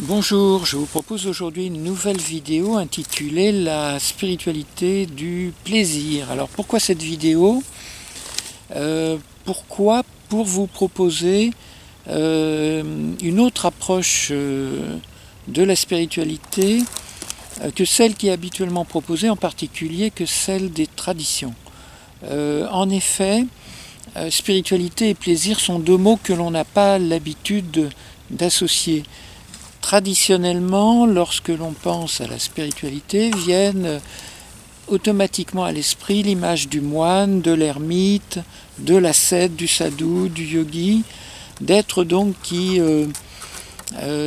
Bonjour, je vous propose aujourd'hui une nouvelle vidéo intitulée La spiritualité du plaisir. Alors pourquoi cette vidéo? Pourquoi? Pour vous proposer une autre approche de la spiritualité que celle qui est habituellement proposée, en particulier que celle des traditions. En effet, spiritualité et plaisir sont deux mots que l'on n'a pas l'habitude d'associer. Traditionnellement, lorsque l'on pense à la spiritualité, viennent automatiquement à l'esprit l'image du moine, de l'ermite, de l'ascète, du sadhu, du yogi, d'êtres donc qui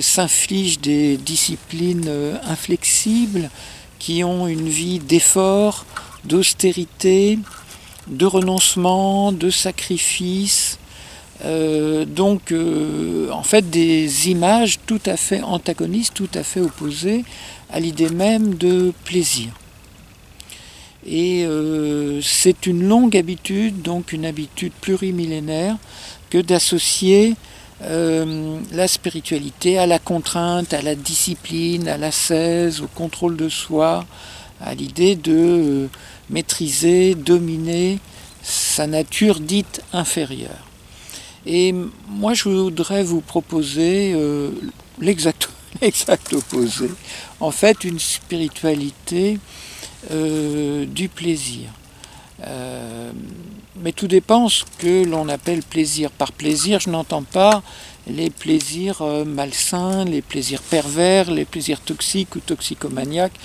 s'infligent des disciplines inflexibles, qui ont une vie d'effort, d'austérité, de renoncement, de sacrifice. En fait des images tout à fait antagonistes, tout à fait opposées à l'idée même de plaisir. Et c'est une longue habitude, donc une habitude plurimillénaire, que d'associer la spiritualité à la contrainte, à la discipline, à l'ascèse, au contrôle de soi, à l'idée de maîtriser, dominer sa nature dite inférieure. Et moi, je voudrais vous proposer l'exact opposé. En fait, une spiritualité du plaisir. Mais tout dépend ce que l'on appelle plaisir. Par plaisir, je n'entends pas les plaisirs malsains, les plaisirs pervers, les plaisirs toxiques ou toxicomaniaques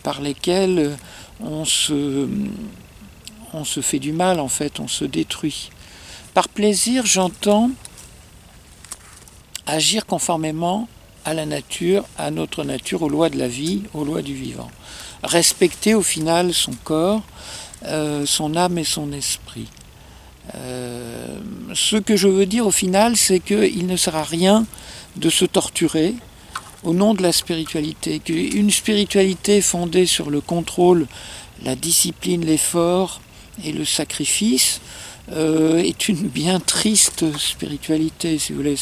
par lesquels on se fait du mal, en fait, on se détruit. Par plaisir, j'entends agir conformément à la nature, à notre nature, aux lois de la vie, aux lois du vivant. Respecter au final son corps, son âme et son esprit. Ce que je veux dire au final, c'est qu'il ne sert à rien de se torturer au nom de la spiritualité. Qu'une spiritualité fondée sur le contrôle, la discipline, l'effort et le sacrifice est une bien triste spiritualité, si vous voulez.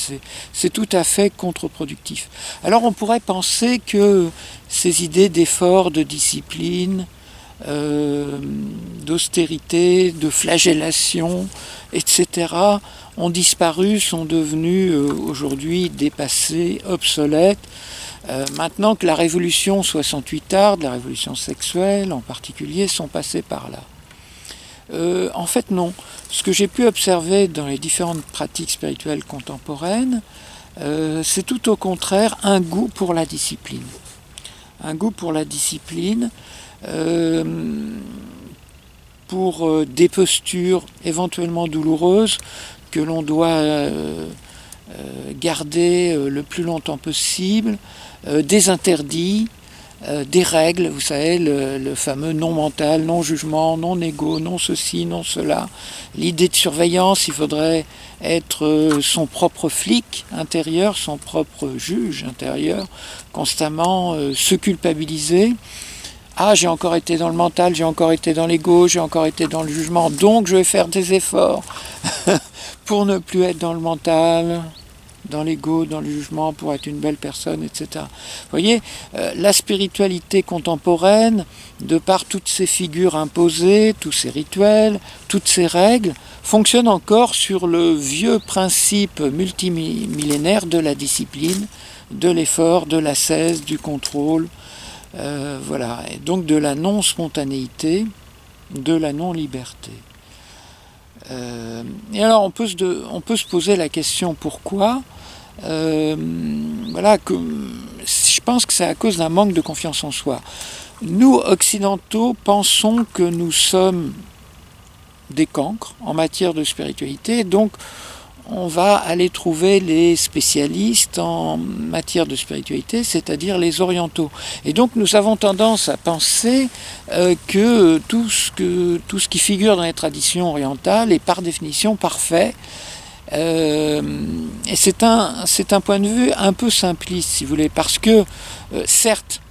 C'est tout à fait contre-productif. Alors on pourrait penser que ces idées d'effort, de discipline, d'austérité, de flagellation, etc., ont disparu, sont devenues aujourd'hui dépassées, obsolètes. Maintenant que la révolution 68arde, la révolution sexuelle en particulier, sont passées par là. En fait, non. Ce que j'ai pu observer dans les différentes pratiques spirituelles contemporaines, c'est tout au contraire un goût pour la discipline. Un goût pour la discipline, pour des postures éventuellement douloureuses que l'on doit garder le plus longtemps possible, des interdits, des règles, vous savez, le fameux non mental, non jugement, non égo, non ceci, non cela. L'idée de surveillance, il faudrait être son propre flic intérieur, son propre juge intérieur, constamment se culpabiliser. Ah, j'ai encore été dans le mental, j'ai encore été dans l'ego, j'ai encore été dans le jugement, donc je vais faire des efforts pour ne plus être dans le mental, dans l'ego, dans le jugement, pour être une belle personne, etc. Vous voyez, la spiritualité contemporaine, de par toutes ces figures imposées, tous ces rituels, toutes ces règles, fonctionne encore sur le vieux principe multimillénaire de la discipline, de l'effort, de l'ascèse, du contrôle, voilà, et donc de la non-spontanéité, de la non-liberté. Et alors on peut se poser la question pourquoi. Voilà, je pense que c'est à cause d'un manque de confiance en soi. Nous, occidentaux, pensons que nous sommes des cancres en matière de spiritualité, donc on va aller trouver les spécialistes en matière de spiritualité, c'est-à-dire les orientaux. Et donc nous avons tendance à penser que tout ce qui figure dans les traditions orientales est par définition parfait. Et c'est un point de vue un peu simpliste, si vous voulez, parce que certes,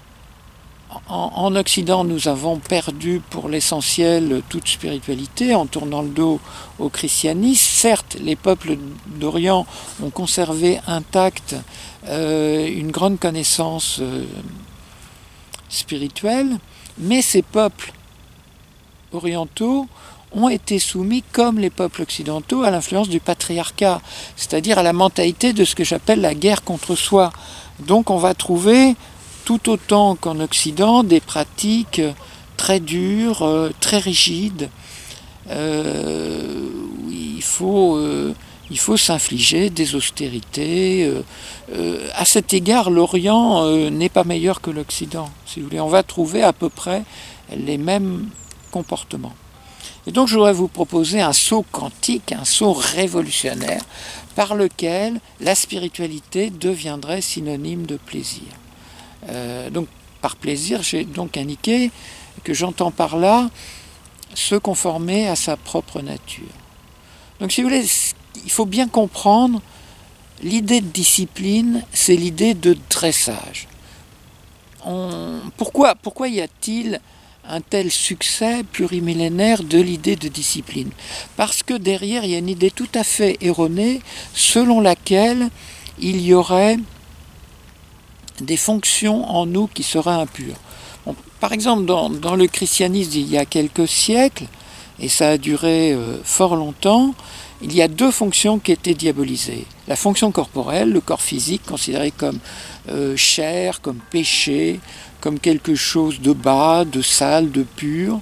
En Occident, nous avons perdu pour l'essentiel toute spiritualité en tournant le dos au christianisme. Certes, les peuples d'Orient ont conservé intacte une grande connaissance spirituelle, mais ces peuples orientaux ont été soumis, comme les peuples occidentaux, à l'influence du patriarcat, c'est-à-dire à la mentalité de ce que j'appelle la guerre contre soi. Donc on va trouver, tout autant qu'en Occident, des pratiques très dures, très rigides. Il faut s'infliger des austérités. À cet égard, l'Orient n'est pas meilleur que l'Occident, si vous voulez. On va trouver à peu près les mêmes comportements. Et donc je voudrais vous proposer un saut quantique, un saut révolutionnaire, par lequel la spiritualité deviendrait synonyme de plaisir. Donc par plaisir, j'ai donc indiqué que j'entends par là se conformer à sa propre nature. Donc si vous voulez, il faut bien comprendre, l'idée de discipline, c'est l'idée de dressage. Pourquoi y a-t-il un tel succès plurimillénaire de l'idée de discipline? Parce que derrière, il y a une idée tout à fait erronée selon laquelle il y aurait des fonctions en nous qui seraient impures. Bon, par exemple, dans le christianisme il y a quelques siècles, et ça a duré fort longtemps, il y a deux fonctions qui étaient diabolisées. La fonction corporelle, le corps physique, considéré comme chair, comme péché, comme quelque chose de bas, de sale, d'impur,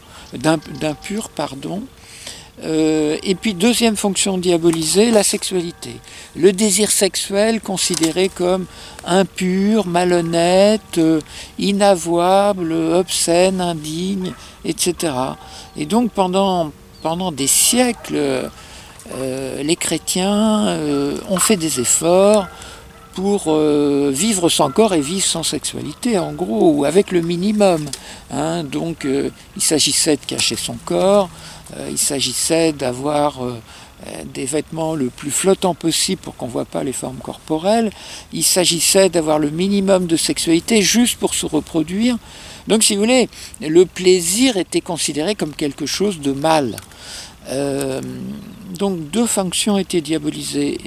pardon. Et puis deuxième fonction diabolisée, la sexualité. Le désir sexuel considéré comme impur, malhonnête, inavouable, obscène, indigne, etc. Et donc pendant des siècles, les chrétiens ont fait des efforts pour vivre sans corps et vivre sans sexualité, en gros, ou avec le minimum. Donc il s'agissait de cacher son corps, il s'agissait d'avoir des vêtements le plus flottants possible pour qu'on ne voit pas les formes corporelles, il s'agissait d'avoir le minimum de sexualité juste pour se reproduire. Donc si vous voulez, le plaisir était considéré comme quelque chose de mal. Donc deux fonctions étaient diabolisées.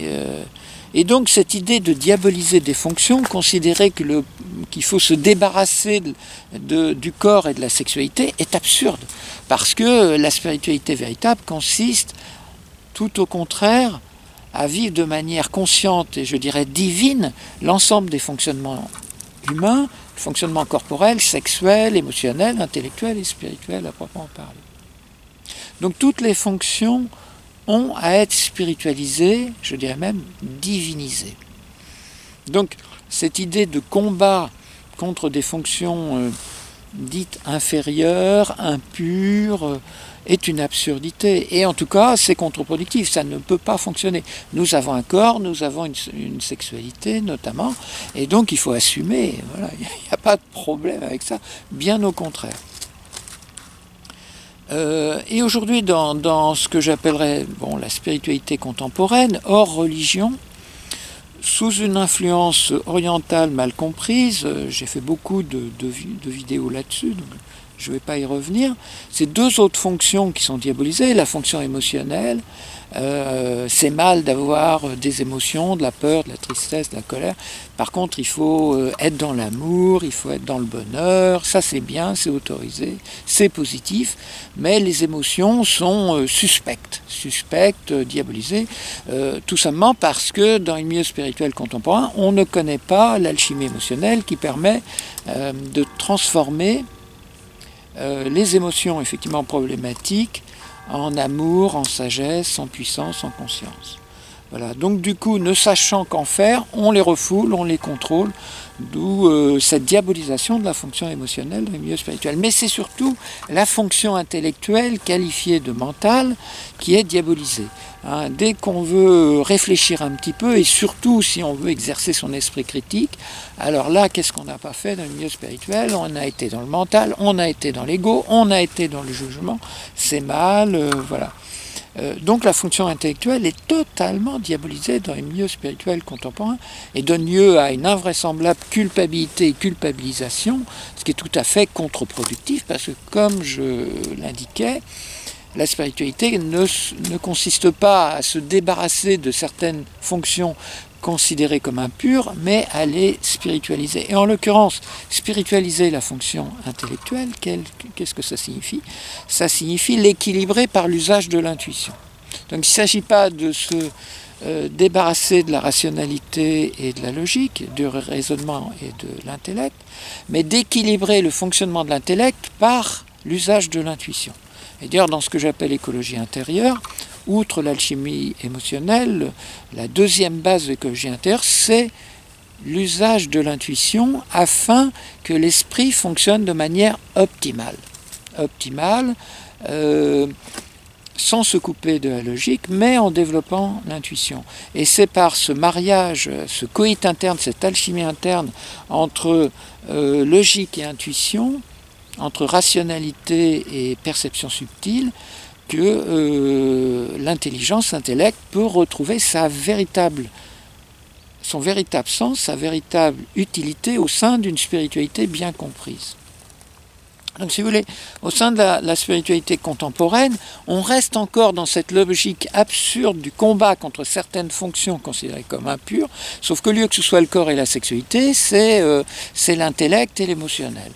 Et donc cette idée de diaboliser des fonctions, considérer qu'il faut se débarrasser du corps et de la sexualité, est absurde. Parce que la spiritualité véritable consiste, tout au contraire, à vivre de manière consciente et je dirais divine l'ensemble des fonctionnements humains, fonctionnements corporels, sexuels, émotionnels, intellectuels et spirituels à proprement parler. Donc toutes les fonctions ont à être spiritualisées, je dirais même divinisées. Donc cette idée de combat contre des fonctions dites inférieures, impures, est une absurdité. Et en tout cas, c'est contre-productif, ça ne peut pas fonctionner. Nous avons un corps, nous avons une sexualité notamment, et donc il faut assumer, voilà, il n'y a pas de problème avec ça, bien au contraire. Et aujourd'hui, dans ce que j'appellerais la spiritualité contemporaine, hors religion, sous une influence orientale mal comprise, j'ai fait beaucoup de vidéos là-dessus, donc je ne vais pas y revenir, c'est deux autres fonctions qui sont diabolisées. La fonction émotionnelle, c'est mal d'avoir des émotions, de la peur, de la tristesse, de la colère. Par contre, il faut être dans l'amour, il faut être dans le bonheur, ça c'est bien, c'est autorisé, c'est positif, mais les émotions sont suspectes, diabolisées, tout simplement parce que dans le milieu spirituel contemporain, on ne connaît pas l'alchimie émotionnelle qui permet de transformer les émotions effectivement problématiques en amour, en sagesse, en puissance, en conscience. Voilà. Donc du coup, ne sachant qu'en faire, on les refoule, on les contrôle, d'où cette diabolisation de la fonction émotionnelle dans le milieu spirituel. Mais c'est surtout la fonction intellectuelle qualifiée de mentale qui est diabolisée. Dès qu'on veut réfléchir un petit peu, et surtout si on veut exercer son esprit critique, alors là, qu'est-ce qu'on n'a pas fait dans le milieu spirituel? On a été dans le mental, on a été dans l'ego, on a été dans le jugement, c'est mal, voilà. Donc la fonction intellectuelle est totalement diabolisée dans les milieux spirituels contemporains et donne lieu à une invraisemblable culpabilité et culpabilisation, ce qui est tout à fait contre-productif parce que, comme je l'indiquais, la spiritualité ne consiste pas à se débarrasser de certaines fonctions considérées comme impures, mais à les spiritualiser. Et en l'occurrence, spiritualiser la fonction intellectuelle, qu'est-ce que ça signifie? Ça signifie l'équilibrer par l'usage de l'intuition. Donc il ne s'agit pas de se débarrasser de la rationalité et de la logique, du raisonnement et de l'intellect, mais d'équilibrer le fonctionnement de l'intellect par l'usage de l'intuition. Et d'ailleurs, dans ce que j'appelle écologie intérieure, outre l'alchimie émotionnelle, la deuxième base de l'écologie intérieure, c'est l'usage de l'intuition afin que l'esprit fonctionne de manière optimale. Optimale, sans se couper de la logique, mais en développant l'intuition. Et c'est par ce mariage, ce coït interne, cette alchimie interne entre logique et intuition, entre rationalité et perception subtile, que l'intelligence, l'intellect peut retrouver son véritable sens, sa véritable utilité au sein d'une spiritualité bien comprise. Donc si vous voulez, au sein de la spiritualité contemporaine, on reste encore dans cette logique absurde du combat contre certaines fonctions considérées comme impures, sauf qu'au lieu que ce soit le corps et la sexualité, c'est l'intellect et l'émotionnel.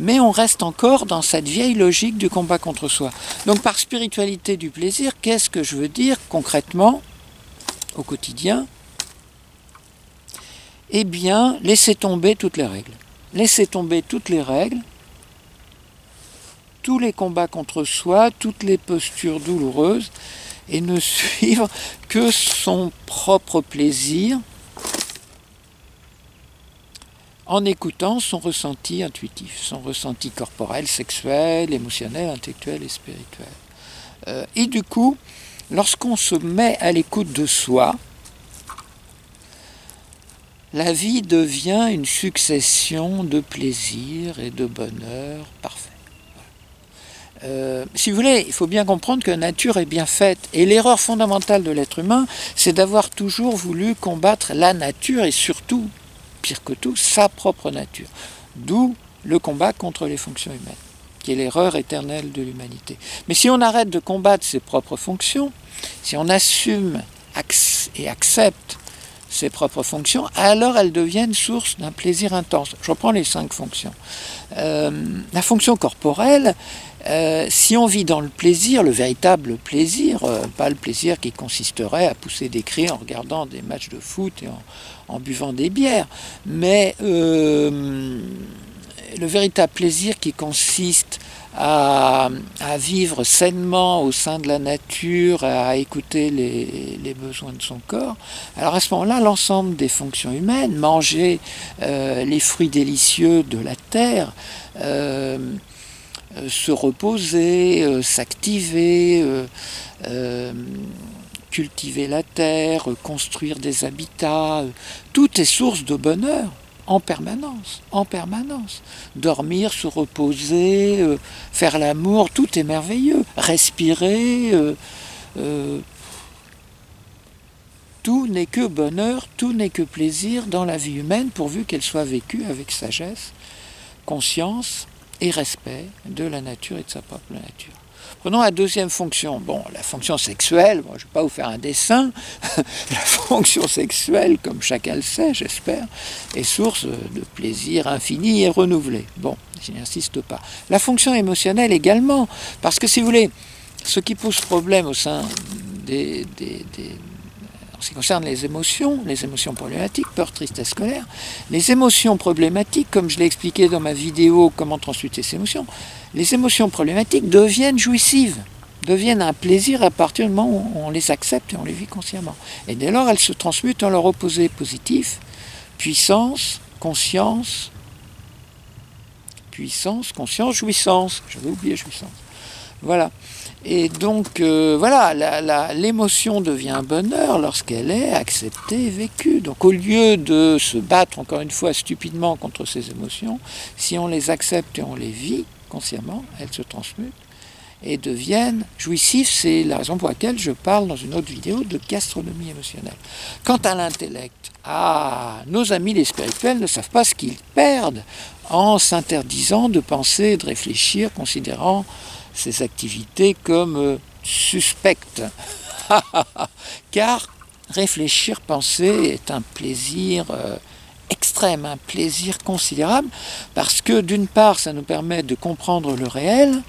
Mais on reste encore dans cette vieille logique du combat contre soi. Donc par spiritualité du plaisir, qu'est-ce que je veux dire concrètement au quotidien? Eh bien, laissez tomber toutes les règles. Laissez tomber toutes les règles, tous les combats contre soi, toutes les postures douloureuses, et ne suivre que son propre plaisir, en écoutant son ressenti intuitif, son ressenti corporel, sexuel, émotionnel, intellectuel et spirituel. Et du coup, lorsqu'on se met à l'écoute de soi, la vie devient une succession de plaisirs et de bonheur parfait. Si vous voulez, il faut bien comprendre que la nature est bien faite. Et l'erreur fondamentale de l'être humain, c'est d'avoir toujours voulu combattre la nature et surtout, pire que tout, sa propre nature. D'où le combat contre les fonctions humaines, qui est l'erreur éternelle de l'humanité. Mais si on arrête de combattre ses propres fonctions, si on assume et accepte ses propres fonctions, alors elles deviennent source d'un plaisir intense. Je reprends les 5 fonctions. La fonction corporelle, si on vit dans le plaisir, le véritable plaisir, pas le plaisir qui consisterait à pousser des cris en regardant des matchs de foot et en buvant des bières, mais le véritable plaisir qui consiste à vivre sainement au sein de la nature, à écouter les besoins de son corps, alors à ce moment-là, l'ensemble des fonctions humaines, manger les fruits délicieux de la terre, se reposer, s'activer, cultiver la terre, construire des habitats, tout est source de bonheur en permanence, en permanence. Dormir, se reposer, faire l'amour, tout est merveilleux. Respirer, tout n'est que bonheur, tout n'est que plaisir dans la vie humaine, pourvu qu'elle soit vécue avec sagesse, conscience et respect de la nature et de sa propre nature. Prenons la deuxième fonction. Bon, la fonction sexuelle, bon, je ne vais pas vous faire un dessin. La fonction sexuelle, comme chacun le sait, j'espère, est source de plaisir infini et renouvelé. Bon, je n'insiste pas. La fonction émotionnelle également, parce que si vous voulez, ce qui pose problème au sein en ce qui concerne les émotions problématiques, peur, tristesse, colère, les émotions problématiques, comme je l'ai expliqué dans ma vidéo « Comment transmuter ces émotions », les émotions problématiques deviennent jouissives, deviennent un plaisir à partir du moment où on les accepte et on les vit consciemment. Et dès lors, elles se transmutent en leur opposé positif, puissance, conscience, jouissance. J'avais oublié jouissance. Voilà. Et donc, voilà, l'émotion devient un bonheur lorsqu'elle est acceptée et vécue. Donc, au lieu de se battre, encore une fois, stupidement contre ces émotions, si on les accepte et on les vit consciemment, elles se transmutent et deviennent jouissifs. C'est la raison pour laquelle je parle dans une autre vidéo de gastronomie émotionnelle. Quant à l'intellect, nos amis les spirituels ne savent pas ce qu'ils perdent en s'interdisant de penser et de réfléchir, considérant ces activités comme suspectes. Car réfléchir, penser est un plaisir extrême, un plaisir considérable, parce que d'une part, ça nous permet de comprendre le réel,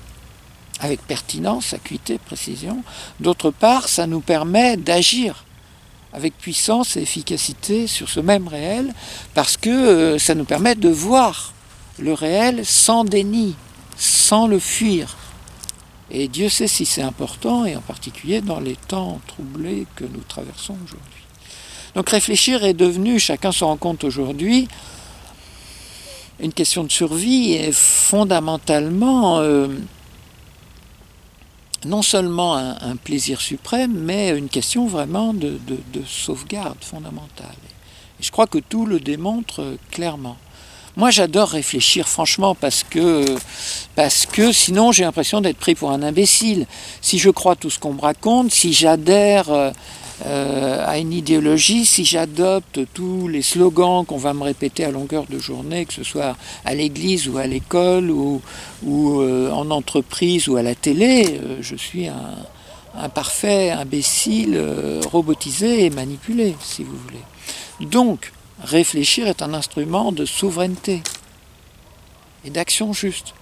avec pertinence, acuité, précision. D'autre part, ça nous permet d'agir avec puissance et efficacité sur ce même réel, parce que ça nous permet de voir le réel sans déni, sans le fuir. Et Dieu sait si c'est important, et en particulier dans les temps troublés que nous traversons aujourd'hui. Donc réfléchir est devenu, chacun se rend compte aujourd'hui, une question de survie et fondamentalement non seulement un plaisir suprême, mais une question vraiment de sauvegarde fondamentale. Et je crois que tout le démontre clairement. Moi, j'adore réfléchir, franchement, parce que sinon, j'ai l'impression d'être pris pour un imbécile. Si je crois tout ce qu'on me raconte, si j'adhère à une idéologie, si j'adopte tous les slogans qu'on va me répéter à longueur de journée, que ce soit à l'église ou à l'école ou en entreprise ou à la télé, je suis un parfait imbécile robotisé et manipulé, si vous voulez. Donc, réfléchir est un instrument de souveraineté et d'action juste.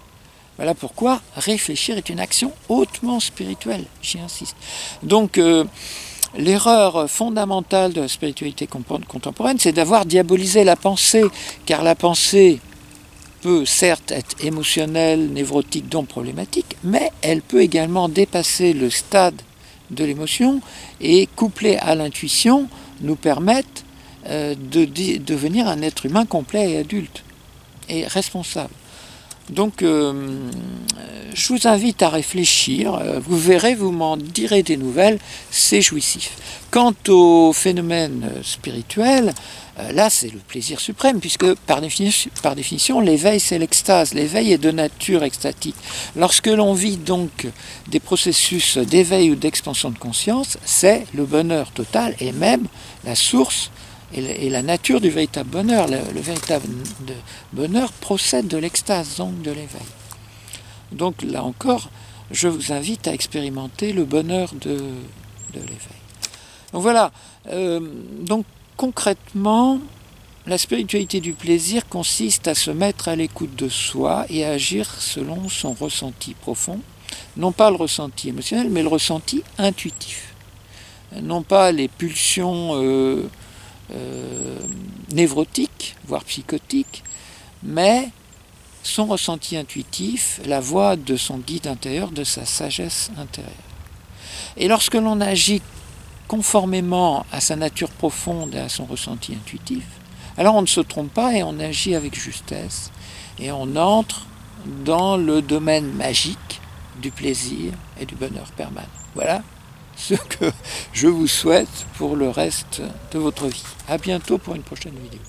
Voilà pourquoi réfléchir est une action hautement spirituelle, j'y insiste. Donc, l'erreur fondamentale de la spiritualité contemporaine, c'est d'avoir diabolisé la pensée, car la pensée peut certes être émotionnelle, névrotique, donc problématique, mais elle peut également dépasser le stade de l'émotion et, couplée à l'intuition, nous permettre de devenir un être humain complet et adulte et responsable. Donc, je vous invite à réfléchir, vous verrez, vous m'en direz des nouvelles, c'est jouissif. Quant au phénomène spirituel, là c'est le plaisir suprême, puisque par définition l'éveil c'est l'extase, l'éveil est de nature extatique. Lorsque l'on vit donc des processus d'éveil ou d'expansion de conscience, c'est le bonheur total et même la source et la nature du véritable bonheur. Le véritable bonheur procède de l'extase, donc de l'éveil. Donc là encore, je vous invite à expérimenter le bonheur de l'éveil. Donc voilà, donc concrètement, la spiritualité du plaisir consiste à se mettre à l'écoute de soi et à agir selon son ressenti profond. Non pas le ressenti émotionnel, mais le ressenti intuitif. Non pas les pulsions névrotique, voire psychotique, mais son ressenti intuitif, la voix de son guide intérieur, de sa sagesse intérieure. Et lorsque l'on agit conformément à sa nature profonde et à son ressenti intuitif, alors on ne se trompe pas et on agit avec justesse, et on entre dans le domaine magique du plaisir et du bonheur permanent. Voilà ce que je vous souhaite pour le reste de votre vie. À bientôt pour une prochaine vidéo.